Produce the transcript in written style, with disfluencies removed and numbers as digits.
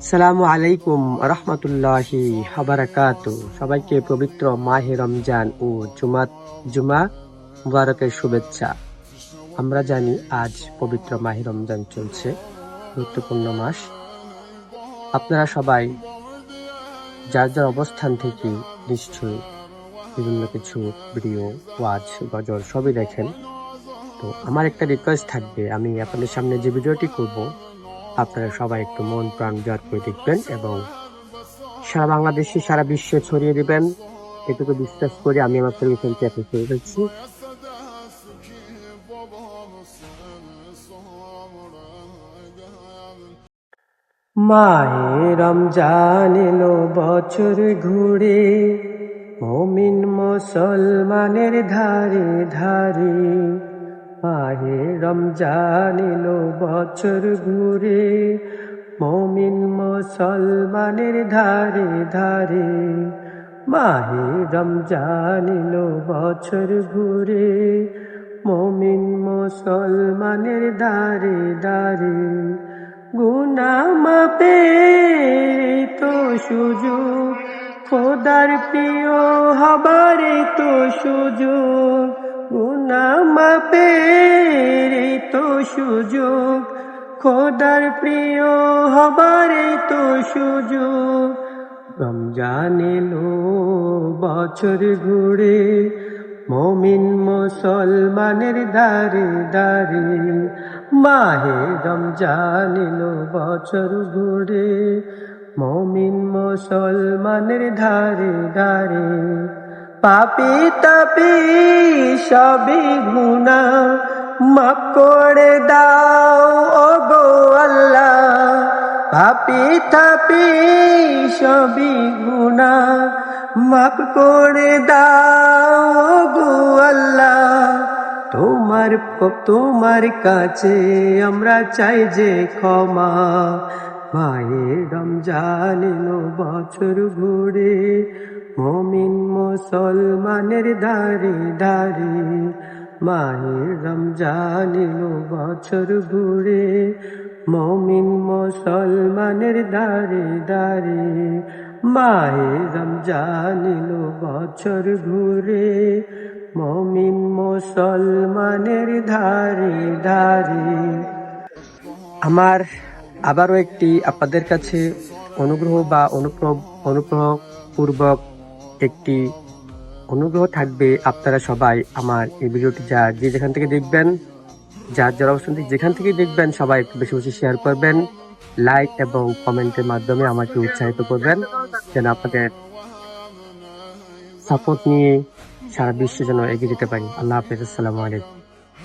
সালামু আলাইকুম রহমতুল্লাহি বারাকাতু। সবাইকে পবিত্র মাহে রমজান ও জুমা মুবারকের শুভেচ্ছা। আমরা জানি আজ পবিত্র মাহে রমজান চলছে, গুরুত্বপূর্ণ মাস। আপনারা সবাই যার যার অবস্থান থেকে নিশ্চয়ই বিভিন্ন কিছু ভিডিও, ওয়াজ, গজল সবই দেখেন। তো আমার একটা রিকোয়েস্ট থাকবে, আমি আপনাদের সামনে যে ভিডিওটি করব আপনারা সবাই একটু মন প্রাণ জয় করে দেখবেন এবং সারা বাংলাদেশে সারা বিশ্বে ছড়িয়ে দিবেন। এটুকু বিশ্বাস করে আমি আমার পরিবেশনকে আপনি শুরু করছি। মাহে রমজান এলো বছর ঘুরে, মুমিন মুসলমানের ধারে ধারে। মাহে রমজান এলো বছর ঘুরে, মুমিন মুসলমানের ধারে ধারে। মাহে রমজান এলো বছর ঘুরে, মুমিন মুসলমানের ধারে ধারে। গুনাহ মাপের তো সুযোগ, খোদার প্রিয় হবার তো সুযোগ। গুনাহ মাপের তো সুযোগ, খোদার প্রিয় হবার তো সুযোগ। রমজান এলো বছর ঘুরে, মুমিন মুসলমানের দারে দারে। মাহে রমজান এলো বছর ঘুরে, মুমিন মুসলমানের ধারে ধারে। পাপী তাপী সবই গুনাহ মাফ করে দাও ওগো আল্লাহ। পাপী তাপী সবই গুনাহ মাফ করে দাও ওগো আল্লাহ। তোমার কাছে আমরা চাই যে ক্ষমা। মাহে রমজান এলো বছর ঘুরে, মুমিন মুসলমানের ধারে ধারে। মাহে রমজান এলো বছর ঘুরে, মুমিন মুসলমানের ধারে ধারে। মাহে রমজান এলো বছর ঘুরে, মুমিন মুসলমানের ধারে ধারে। আমার আবারও একটি আপনাদের কাছে অনুগ্রহ বা অনুগ্রহপূর্বক একটি অনুগ্রহ থাকবে। আপনারা সবাই আমার এই ভিডিওটি যেখান থেকে দেখবেন, যার অবস্থান থেকে যেখান থেকে দেখবেন, সবাই একটু বেশি বেশি শেয়ার করবেন, লাইক এবং কমেন্টের মাধ্যমে আমাকে উৎসাহিত করবেন, যেন আপনাদের সাপোর্ট নিয়ে সারা বিশ্বে যেন এগিয়ে যেতে পারি। আল্লাহ হাফেজ, আসসালামু আলাইকুম।